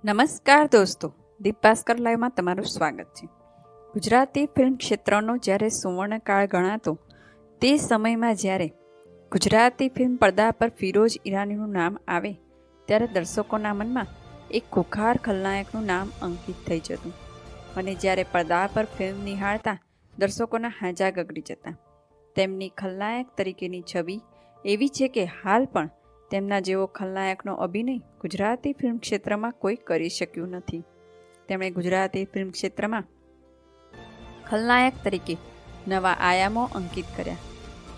નમસ્કાર દોસ્તો, દીપ ભાસ્કર લાઈવમાં તમારું સ્વાગત છે. ગુજરાતી ફિલ્મ ક્ષેત્રનો જ્યારે સુવર્ણકાળ ગણાતો તે સમયમાં જ્યારે ગુજરાતી ફિલ્મ પડદા પર ફિરોઝ ઈરાનીનું નામ આવે ત્યારે દર્શકોના મનમાં એક ખુખાર ખલનાયકનું નામ અંકિત થઈ જતું અને જ્યારે પડદા પર ફિલ્મ નિહાળતા દર્શકોના હાજા ગગડી જતા. તેમની ખલનાયક તરીકેની છબી એવી છે કે હાલ પણ તેમના જેવો ખલનાયકનો અભિનય ગુજરાતી ફિલ્મ ક્ષેત્રમાં કોઈ કરી શક્યું નથી. તેમણે ગુજરાતી ફિલ્મ ક્ષેત્રમાં ખલનાયક તરીકે નવા આયામો અંકિત કર્યા.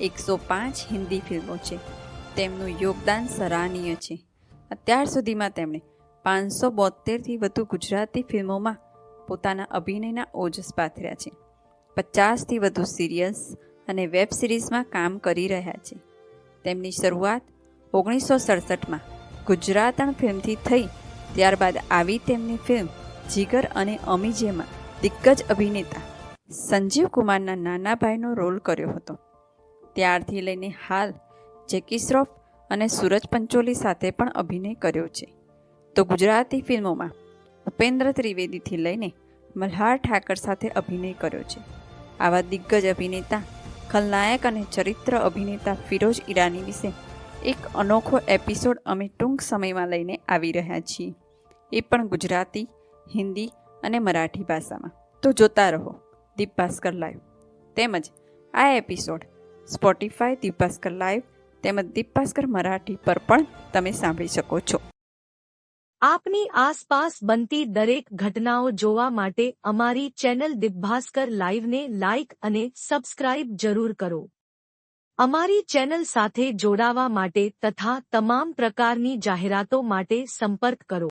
105 હિન્દી ફિલ્મો છે. તેમનું યોગદાન સરાહનીય છે. અત્યાર સુધીમાં તેમણે 572થી વધુ ગુજરાતી ફિલ્મોમાં પોતાના અભિનયના ઓજસ પાથર્યા છે. 50થી વધુ સિરિયલ્સ અને વેબ સિરીઝમાં કામ કરી રહ્યા છે. તેમની શરૂઆત 1967માં ગુજરાતણ ફિલ્મથી થઈ. ત્યારબાદ આવી તેમની ફિલ્મ જીગર અને અમી જેમાં દિગ્ગજ અભિનેતા સંજીવ કુમારના નાના ભાઈનો રોલ કર્યો હતો. ત્યારથી લઈને હાલ જેકી શ્રોફ અને સૂરજ પંચોલી સાથે પણ અભિનય કર્યો છે. તો ગુજરાતી ફિલ્મોમાં ઉપેન્દ્ર ત્રિવેદીથી લઈને મલ્હાર ઠાકર સાથે અભિનય કર્યો છે. આવા દિગ્ગજ અભિનેતા, ખલનાયક અને ચરિત્ર અભિનેતા ફિરોઝ ઈરાની વિશે એક અનોખો એપિસોડ અમે ટૂંક સમયમાં લઈને આવી રહ્યા છીએ. એ પણ ગુજરાતી, હિન્દી અને મરાઠી ભાષામાં. તો જોતા રહો દીપ ભાસ્કર લાઈવ. તેમજ આ એપિસોડ સ્પોટીફાય, દીપ ભાસ્કર લાઈવ તેમજ દીપ ભાસ્કર મરાઠી પર પણ તમે સાંભળી શકો છો. આપની આસપાસ બનતી દરેક ઘટનાઓ જોવા માટે અમારી ચેનલ દીપ ભાસ્કર લાઈવને લાઇક અને સબસ્ક્રાઇબ જરૂર કરો. અમારી ચેનલ સાથે જોડાવા માટે તથા તમામ પ્રકારની જાહેરાતો માટે સંપર્ક કરો.